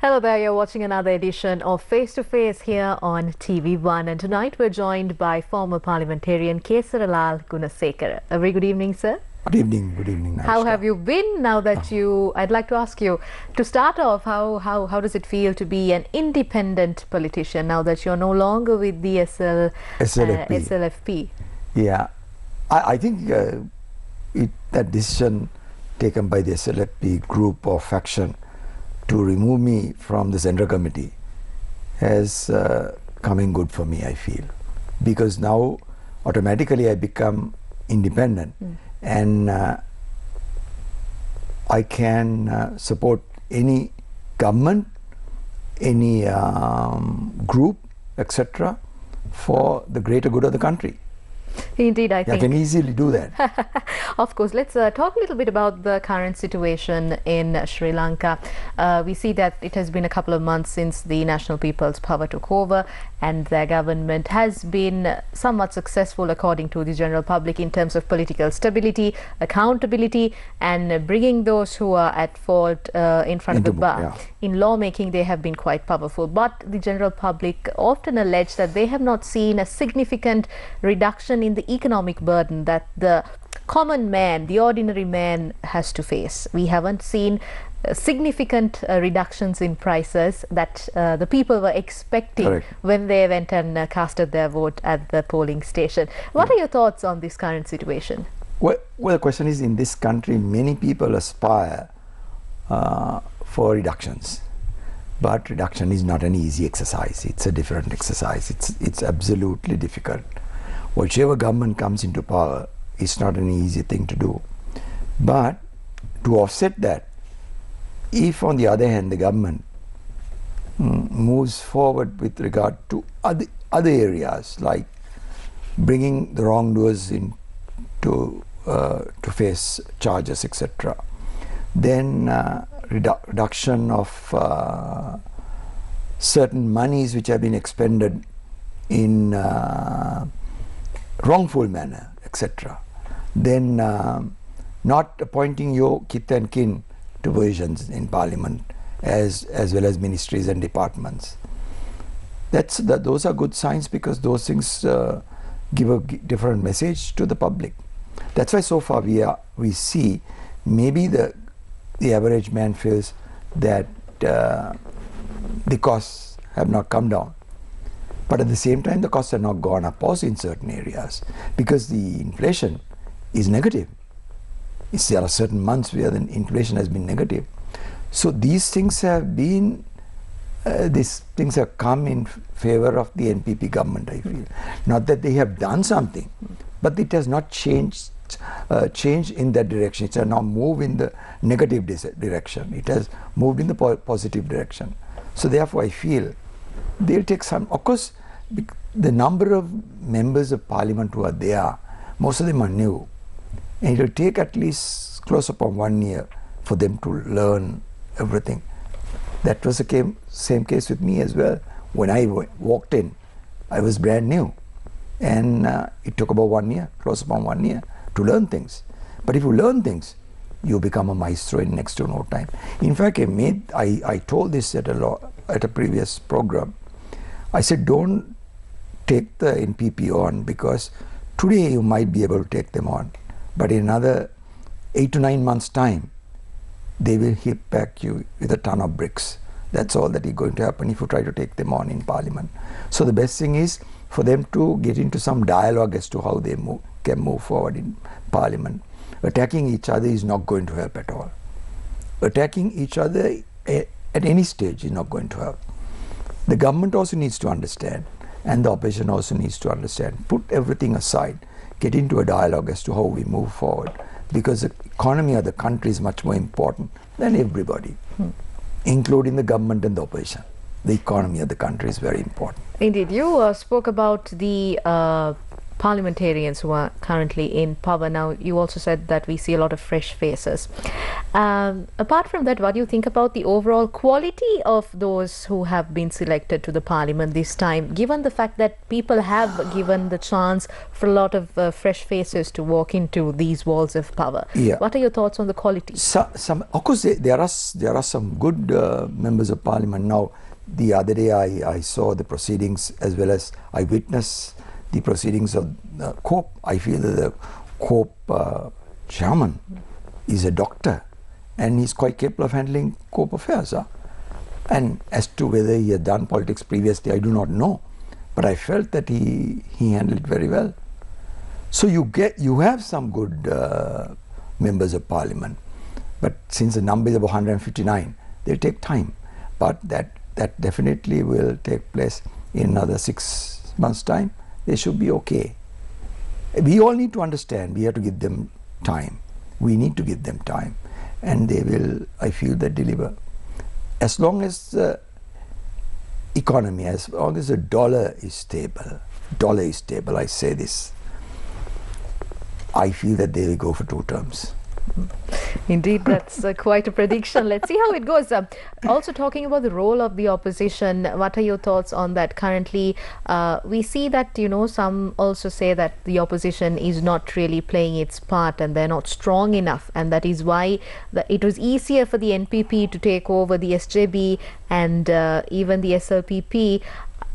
Hello there, you're watching another edition of Face to Face here on TV1, and tonight we're joined by former parliamentarian Kesarralal Gunasekara. A very good evening, sir. Good evening. How have you been now that I'd like to ask you, to start off, how does it feel to be an independent politician now that you're no longer with the SLFP? Yeah, I think that decision taken by the SLFP group or faction to remove me from the Central Committee has come in good for me, I feel, because now automatically I become independent and I can support any government, any group, etc., for the greater good of the country. Indeed, I think I can easily do that. Of course, let's talk a little bit about the current situation in Sri Lanka. We see that it has been a couple of months since the National People's Power took over, and their government has been somewhat successful according to the general public in terms of political stability, accountability, and bringing those who are at fault in front of the bar. Yeah. In lawmaking, they have been quite powerful, but the general public often allege that they have not seen a significant reduction in the economic burden that the common man, the ordinary man, has to face. We haven't seen significant reductions in prices that the people were expecting. Correct. When they went and casted their vote at the polling station. What are your thoughts on this current situation? Well, the question is, in this country, many people aspire for reductions, but reduction is not an easy exercise. It's a different exercise. It's absolutely difficult. Whichever government comes into power, it's not an easy thing to do. But to offset that, if on the other hand the government moves forward with regard to other areas, like bringing the wrongdoers in to face charges, etc., then reduction of certain monies which have been expended in wrongful manner, etc., then not appointing your kith and kin to positions in Parliament as well as ministries and departments. Those are good signs, because those things give a different message to the public. That's why so far we see maybe the average man feels that the costs have not come down. But at the same time, the costs have not gone up also in certain areas, because the inflation is negative. There are certain months where the inflation has been negative. So these things have been, come in favor of the NPP government, I feel. Not that they have done something, but it has not changed in that direction. It has not moved in the negative direction. It has moved in the positive direction. So therefore, I feel they'll take some. Of course, the number of members of Parliament who are there, most of them are new, and it will take at least close upon 1 year for them to learn everything. That was the same case with me as well. When I walked in, I was brand new, and it took about 1 year, close upon 1 year, to learn things. But if you learn things, you become a maestro in next to no time. In fact, I told this at a previous program. I said, don't take the NPP on, because today you might be able to take them on, but in another 8 to 9 months' time, they will hit back you with a ton of bricks. That's all that is going to happen if you try to take them on in Parliament. So the best thing is for them to get into some dialogue as to how they can move forward in Parliament. Attacking each other is not going to help at all. Attacking each other at any stage is not going to help. The government also needs to understand, and the opposition also needs to understand. Put everything aside, get into a dialogue as to how we move forward, because the economy of the country is much more important than everybody, including the government and the opposition. The economy of the country is very important. Indeed, you spoke about the parliamentarians who are currently in power. Now, you also said that we see a lot of fresh faces. Apart from that, what do you think about the overall quality of those who have been selected to the parliament this time, given the fact that people have given the chance for a lot of fresh faces to walk into these walls of power? Yeah. What are your thoughts on the quality? Of course, there are some good members of parliament. Now, the other day I saw the proceedings, as well as I witnessed the proceedings of COPE. I feel that the COPE chairman is a doctor, and he's quite capable of handling COPE affairs. And as to whether he had done politics previously, I do not know, but I felt that he handled it very well. So you have some good members of parliament, but since the number is about 159, they'll take time. But that definitely will take place in another 6 months' time. They should be okay. We all need to understand, we have to give them time. We need to give them time, and they will, I feel, that deliver. As long as the economy, as long as the dollar is stable, I say this, I feel that they will go for 2 terms. Indeed, that's quite a prediction. Let's see how it goes. Also, talking about the role of the opposition, what are your thoughts on that? Currently, we see that, some also say that the opposition is not really playing its part and they're not strong enough, and that is why it was easier for the NPP to take over the SJB and even the SLPP.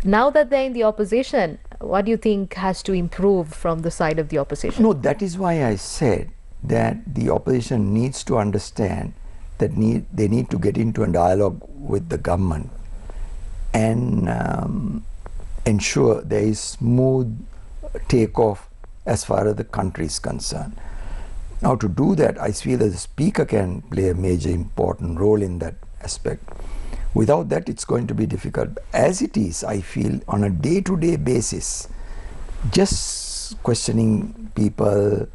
Now that they're in the opposition, what do you think has to improve from the side of the opposition? No, that is why I said that the opposition needs to understand that they need to get into a dialogue with the government and ensure there is smooth takeoff as far as the country is concerned. Now, to do that, I feel that the speaker can play a major important role in that aspect. Without that, it's going to be difficult. As it is, I feel, on a day-to-day basis, just questioning people,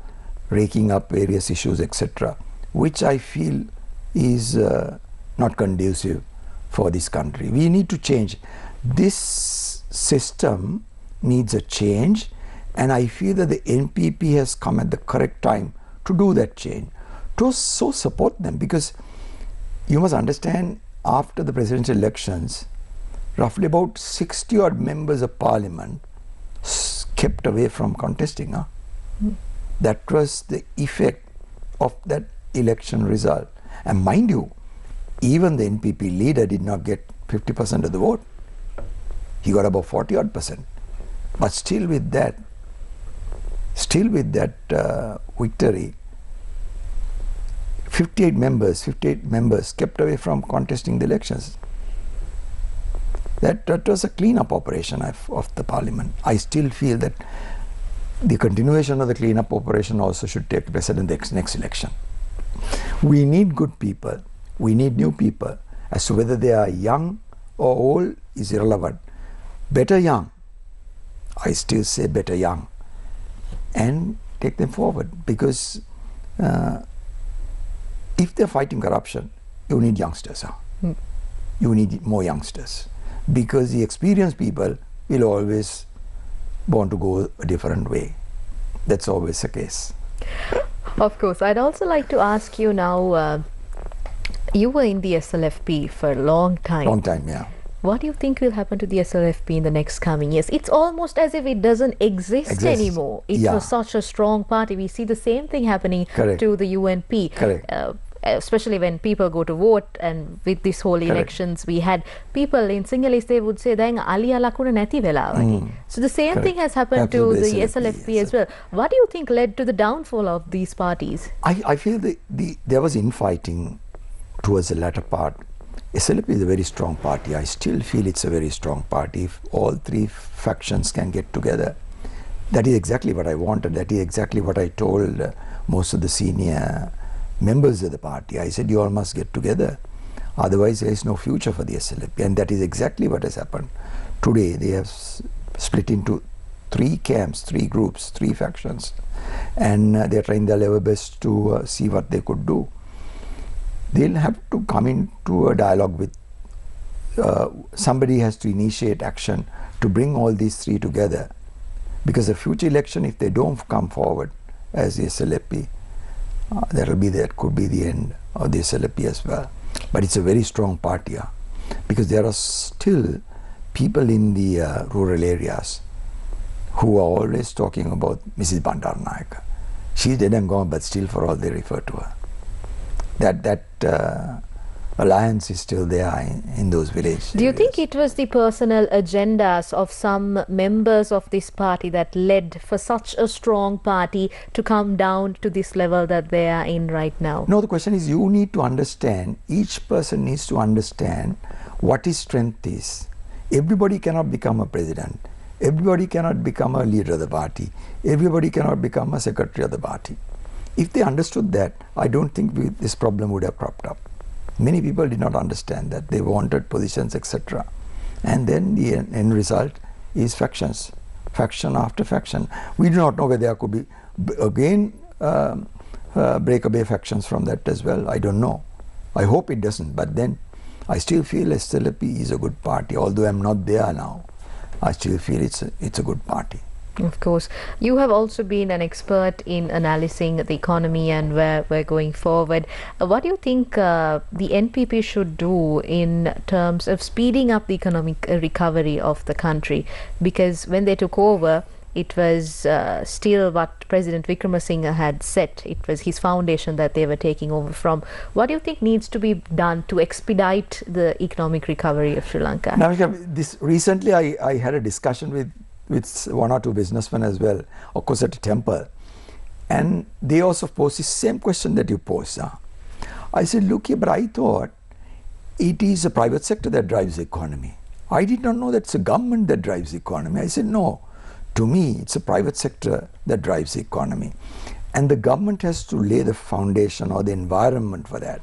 raking up various issues, etc., which I feel is not conducive for this country. We need to change. This system needs a change, and I feel that the NPP has come at the correct time to do that change, to so support them, because you must understand, after the presidential elections, roughly about 60 odd members of parliament kept away from contesting. That was the effect of that election result. And mind you, even the NPP leader did not get 50% of the vote. He got about 40 odd percent. But still with that victory, 58 members kept away from contesting the elections. That was a clean-up operation of the parliament. I still feel that the continuation of the clean-up operation also should take place in the next election. We need good people. We need new people. As to whether they are young or old is irrelevant. Better young. I still say better young. And take them forward, because if they're fighting corruption, you need youngsters. You need more youngsters, because the experienced people will always want to go a different way. That's always the case. Of course. I'd also like to ask you now, you were in the SLFP for a long time. Long time, yeah. What do you think will happen to the SLFP in the next coming years? It's almost as if it doesn't exist anymore. It was such a strong party. We see the same thing happening to the UNP. Correct. Especially when people go to vote, and with this whole elections, we had people in Sinhalese, they would say, "Dang aliya lakuna nathi vela wage." So the same thing has happened to the SLFP as well. What do you think led to the downfall of these parties? I feel there was infighting towards the latter part. SLFP is a very strong party. I still feel it's a very strong party. If all 3 factions can get together, that is exactly what I wanted. That is exactly what I told most of the senior members of the party. I said, you all must get together, otherwise there is no future for the SLFP. And that is exactly what has happened. Today they have split into 3 camps, 3 groups, 3 factions, and they are trying their level best to see what they could do. They'll have to come into a dialogue with somebody has to initiate action to bring all these 3 together, Because the future election, if they don't come forward as the SLFP, that could be the end of the SLFP as well. But it's a very strong party, because there are still people in the rural areas who are always talking about Mrs. Bandaranaike. She's dead and gone, but still for all they refer to her. That alliance is still there in those villages. Do you think it was the personal agendas of some members of this party that led for such a strong party to come down to this level that they are in right now? No, the question is, you need to understand, each person needs to understand what his strength is. Everybody cannot become a president. Everybody cannot become a leader of the party. Everybody cannot become a secretary of the party. If they understood that, I don't think this problem would have cropped up. Many people did not understand that. They wanted positions, etc. And then the end result is factions, faction after faction. We do not know whether there could be again breakaway factions from that as well. I don't know. I hope it doesn't. But then I still feel SLFP is a good party. Although I'm not there now, I still feel it's a good party. Of course. You have also been an expert in analysing the economy and where we're going forward. What do you think the NPP should do in terms of speeding up the economic recovery of the country? Because when they took over, it was still what President Wickremesinghe had set. It was his foundation that they were taking over from. What do you think needs to be done to expedite the economic recovery of Sri Lanka? Now, recently I had a discussion with one or two businessmen as well, of course at a temple, and they also posed the same question that you posed. I said, look here, but I thought it is the private sector that drives the economy. I did not know that it's the government that drives the economy. I said, no, to me it's the private sector that drives the economy, and the government has to lay the foundation or the environment for that.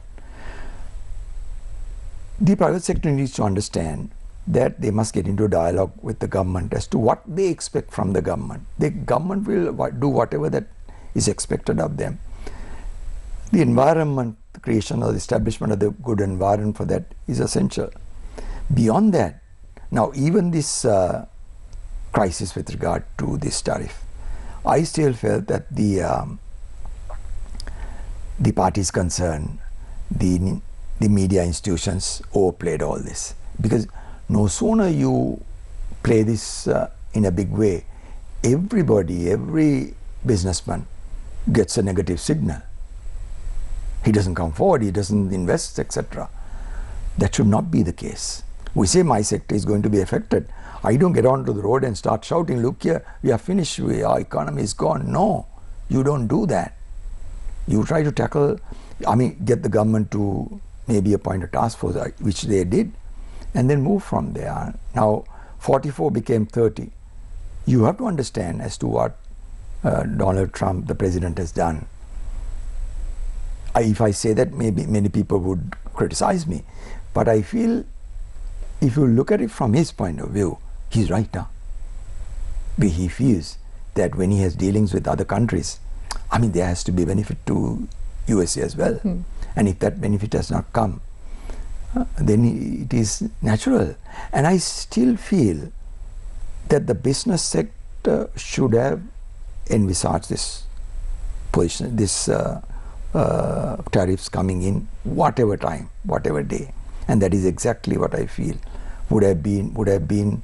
The private sector needs to understand that they must get into a dialogue with the government as to what they expect from the government. The government will do whatever that is expected of them. The environment, the creation or the establishment of the good environment for that is essential. Beyond that, now even this crisis with regard to this tariff, I still felt that the parties concerned, the media institutions overplayed all this. Because no sooner you play this in a big way, every businessman gets a negative signal. He doesn't come forward, he doesn't invest, etc. That should not be the case. We say my sector is going to be affected. I don't get onto the road and start shouting, look here, we are finished, our economy is gone. No, you don't do that. You try to tackle, get the government to maybe appoint a task force, which they did, and then move from there. Now 44 became 30. You have to understand as to what Donald Trump, the president, has done. If I say that, maybe many people would criticize me, but I feel if you look at it from his point of view, he's right now. He feels that when he has dealings with other countries, there has to be benefit to USA as well. And if that benefit has not come, then it is natural. And I still feel that the business sector should have envisaged this position, this tariffs coming in whatever time, whatever day. And that is exactly what I feel would have been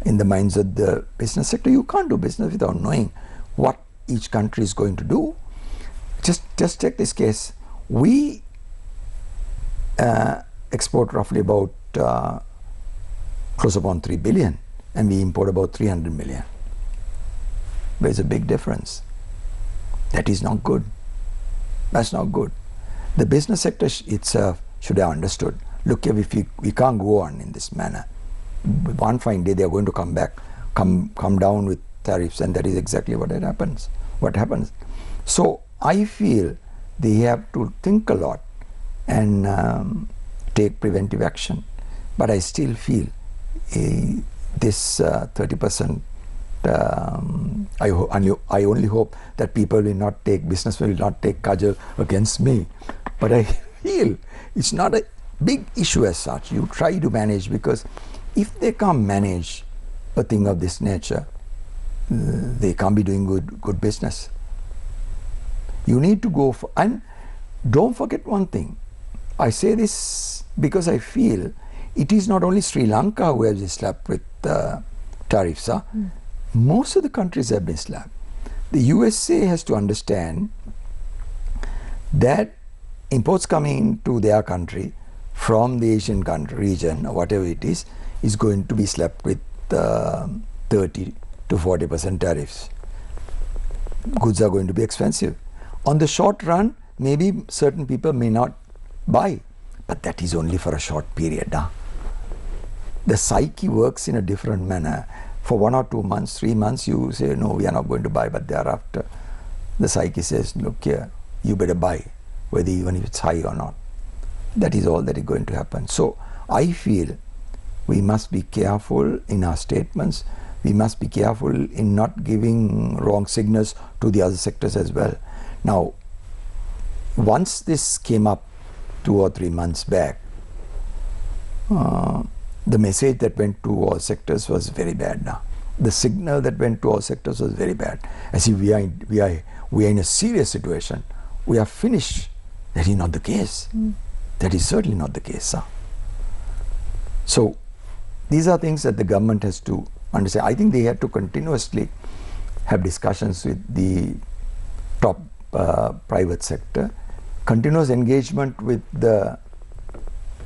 in the minds of the business sector. You can't do business without knowing what each country is going to do. Just take this case. We export roughly about close upon 3 billion, and we import about 300 million. There's a big difference. That is not good. That's not good. The business sector itself should have understood, look here, we can't go on in this manner. One fine day they are going to come back, come down with tariffs, and that is exactly what happens. So I feel they have to think a lot and take preventive action. But I still feel this 30%, I only hope that people will not take, business will not take cudgel against me. But I feel it's not a big issue as such. You try to manage, because if they can't manage a thing of this nature, they can't be doing good business. You need to go for, and don't forget one thing. I say this because I feel it is not only Sri Lanka who has been slapped with tariffs. Most of the countries have been slapped. The USA has to understand that imports coming to their country from the Asian country region or whatever it is going to be slapped with 30 to 40% tariffs. Goods are going to be expensive. On the short run, maybe certain people may not buy, but that is only for a short period. The psyche works in a different manner. For 1 or 2 months, 3 months, you say, no, we are not going to buy, but thereafter, the psyche says, look here, you better buy, whether even if it's high or not. That is all that is going to happen. So I feel we must be careful in our statements. We must be careful in not giving wrong signals to the other sectors as well. Now, once this came up 2 or 3 months back, the message that went to all sectors was very bad now. The signal that went to all sectors was very bad. As if we are in a serious situation. We are finished. That is not the case. That is certainly not the case. So these are things that the government has to understand. I think they have to continuously have discussions with the top private sector, continuous engagement with the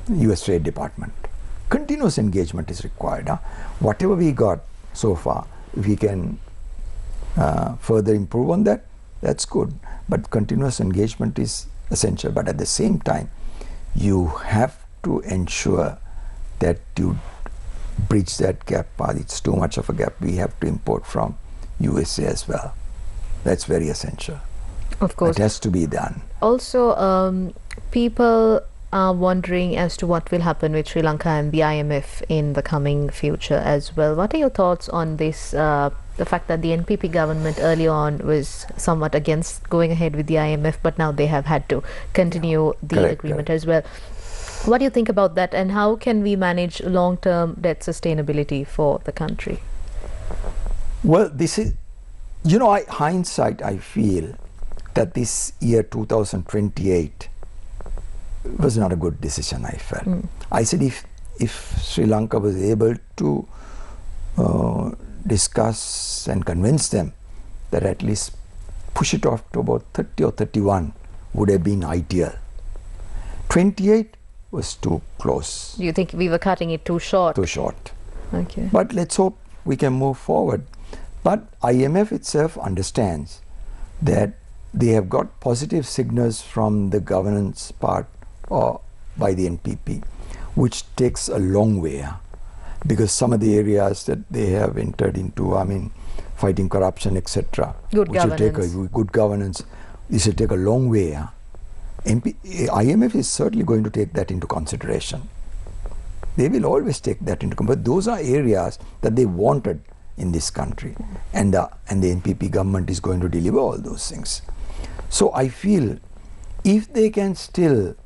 US Trade Department. Continuous engagement is required. Whatever we got so far, if we can further improve on that, that's good. But continuous engagement is essential. But at the same time, you have to ensure that you bridge that gap. It's too much of a gap. We have to import from USA as well. That's very essential. Of course. It has to be done. Also, people are wondering as to what will happen with Sri Lanka and the IMF in the coming future as well. What are your thoughts on this, the fact that the NPP government early on was somewhat against going ahead with the IMF, but now they have had to continue the agreement as well. What do you think about that, and how can we manage long-term debt sustainability for the country? Well, this is, hindsight, I feel that this year 2028 was not a good decision, I felt. I said if Sri Lanka was able to discuss and convince them that at least push it off to about 30 or 31 would have been ideal. 28 was too close. Do you think we were cutting it too short? Too short. Okay. But let's hope we can move forward. But IMF itself understands that they have got positive signals from the governance part or by the NPP, which takes a long way, because some of the areas that they have entered into, fighting corruption, etc., good governance, this will take a long way. IMF is certainly going to take that into consideration. They will always take that into consideration. But those are areas that they wanted in this country, and the NPP government is going to deliver all those things. So I feel if they can still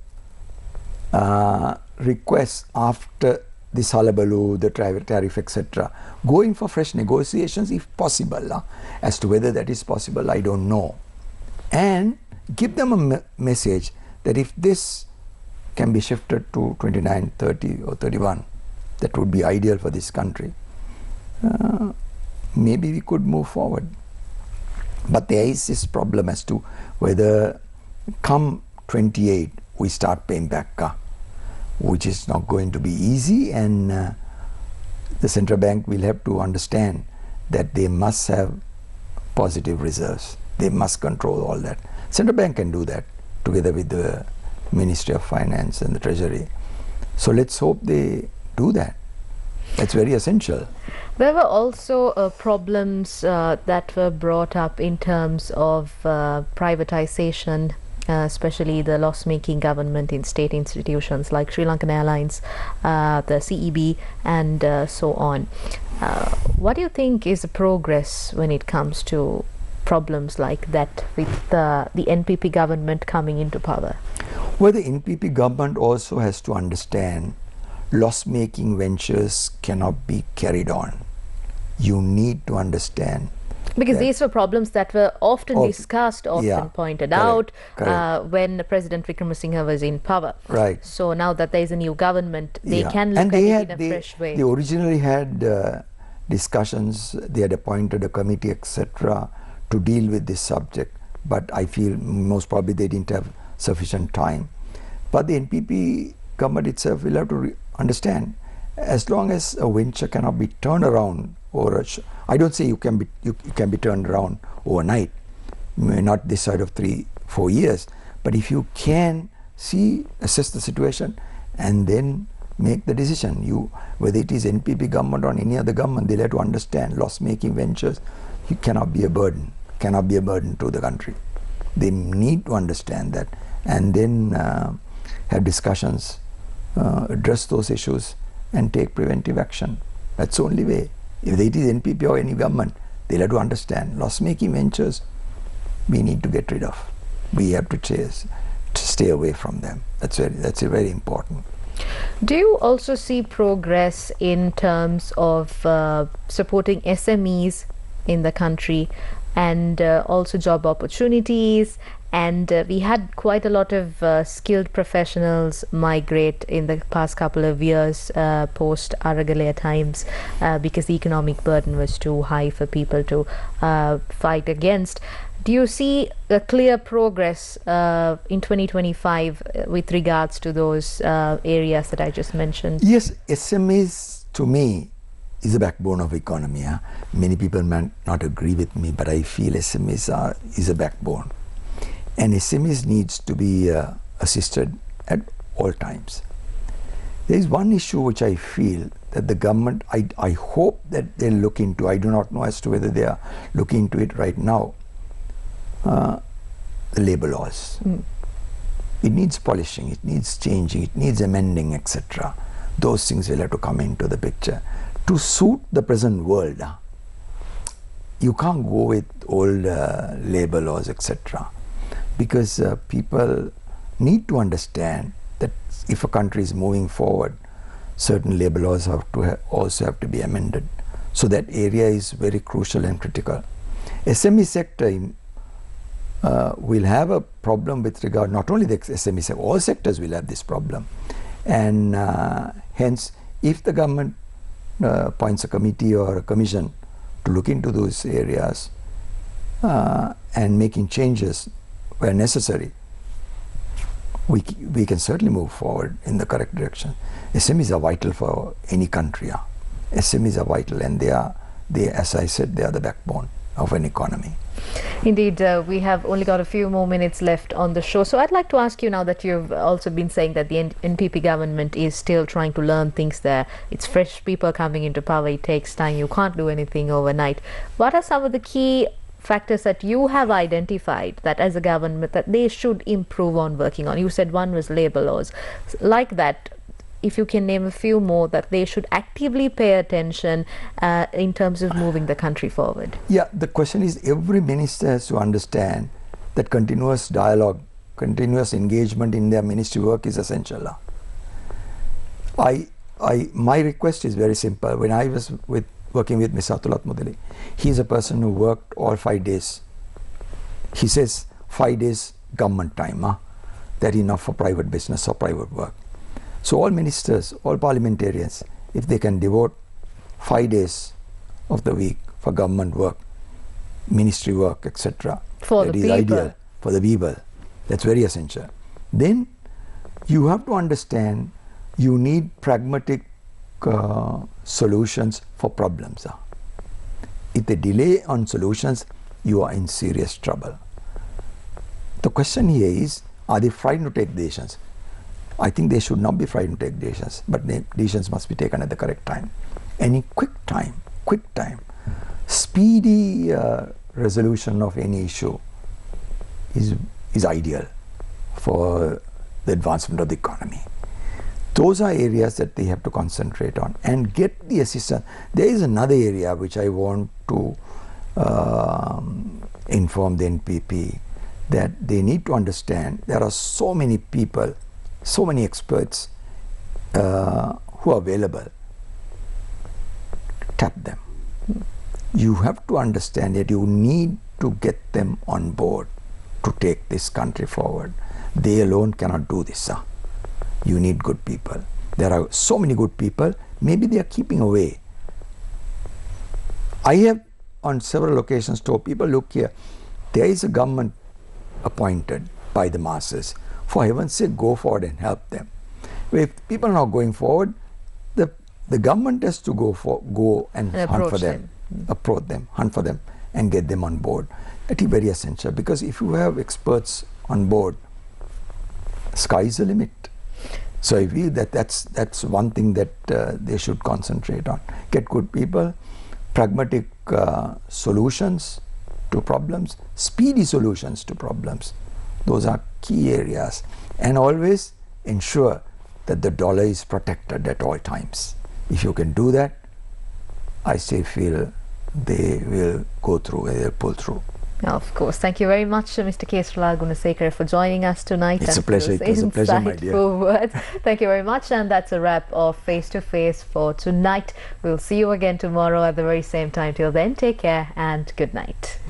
request after this hullabaloo, the tariff, etc., going for fresh negotiations if possible. As to whether that is possible, I don't know. And give them a message that if this can be shifted to 29, 30 or 31, that would be ideal for this country. Maybe we could move forward. But there is this problem as to whether come 28 we start paying back, which is not going to be easy, and the central bank will have to understand that they must have positive reserves. They must control all that. Central bank can do that together with the Ministry of Finance and the Treasury. So let's hope they do that. That's very essential. There were also problems that were brought up in terms of privatization, especially the loss-making government in state institutions like Sri Lankan Airlines, the CEB, and so on. What do you think is the progress when it comes to problems like that with the NPP government coming into power? Well, the NPP government also has to understand loss-making ventures cannot be carried on. You need to understand Because these were problems that were often discussed, often yeah, pointed correct, out when President Wickremesinghe was in power. Right. So now that there is a new government, they Yeah. can look And at it in a fresh way. They originally had discussions, they had appointed a committee, etc., to deal with this subject, but I feel most probably they didn't have sufficient time. But the NPP government itself will have to understand, as long as a venture cannot be turned around, or I don't say you can be turned around overnight, not this side of 3-4 years, but if you can assess the situation and then make the decision, whether it is NPP government or any other government, they'll have to understand loss-making ventures, you cannot be a burden to the country. They need to understand that, and then have discussions, address those issues, and take preventive action. That's the only way. If it is NPP or any government, they'll have to understand loss-making ventures we need to get rid of. We have to stay away from them. That's very important. Do you also see progress in terms of supporting SMEs in the country, and also job opportunities? And we had quite a lot of skilled professionals migrate in the past couple of years post Aragalaya times because the economic burden was too high for people to fight against. Do you see a clear progress in 2025 with regards to those areas that I just mentioned? Yes, SMEs to me is the backbone of economy. Many people might not agree with me, but I feel SMEs is a backbone. And SMEs needs to be assisted at all times. There is one issue which I feel that the government, I hope that they'll look into. I do not know as to whether they are looking into it right now. The labor laws. It needs polishing, it needs changing, it needs amending, etc. Those things will have to come into the picture to suit the present world. You can't go with old labor laws, etc. Because people need to understand that if a country is moving forward, certain labor laws also have to be amended. So that area is very crucial and critical. SME sector will have a problem with regard, not only the SME sector, all sectors will have this problem. And hence, if the government appoints a committee or a commission to look into those areas and making changes where necessary, we can certainly move forward in the correct direction. SMEs are vital for any country. SMEs are vital, and they, as I said, they are the backbone of an economy. Indeed, we have only got a few more minutes left on the show. So I'd like to ask you now that you've also been saying that the NPP government is still trying to learn things there. It's fresh people coming into power. It takes time. You can't do anything overnight. What are some of the key factors that you have identified that as a government that they should improve on working on? You said one was labor laws. Like that, if you can name a few more that they should actively pay attention in terms of moving the country forward. Yeah, the question is, every minister has to understand that continuous dialogue, continuous engagement in their ministry work is essential. My request is very simple. When I was working with Mr. Atulat Mudali, he's a person who worked all 5 days. He says 5 days government time, that enough for private business or private work. So all ministers, all parliamentarians, if they can devote 5 days of the week for government work, ministry work, etc., that is ideal for the people. That's very essential. Then you have to understand you need pragmatic solutions for problems. If they delay on solutions, you are in serious trouble. The question here is, are they frightened to take decisions? I think they should not be frightened to take decisions, but decisions must be taken at the correct time. And in quick time, speedy resolution of any issue is ideal for the advancement of the economy. Those are areas that they have to concentrate on and get the assistance. There is another area which I want to inform the NPP, that they need to understand there are so many people, so many experts who are available. Tap them. you have to understand that you need to get them on board to take this country forward. They alone cannot do this. You need good people. There are so many good people, maybe they are keeping away. I have on several occasions told people, look here, there is a government appointed by the masses. For heaven's sake, go forward and help them. If people are not going forward, the government has to go and hunt for them, approach them, hunt for them, and get them on board. That is very essential, because if you have experts on board, sky is the limit. So I feel that that's one thing that they should concentrate on. Get good people, pragmatic solutions to problems, speedy solutions to problems. Those are key areas. And always ensure that the dollar is protected at all times. If you can do that, I still feel they will go through, they'll pull through. Of course. Thank you very much, Mr. Kesarralal Gunasekara, for joining us tonight. It's a pleasure. It was a pleasure, my dear. Words. Thank you very much. And that's a wrap of Face to Face for tonight. We'll see you again tomorrow at the very same time. Till then, take care and good night.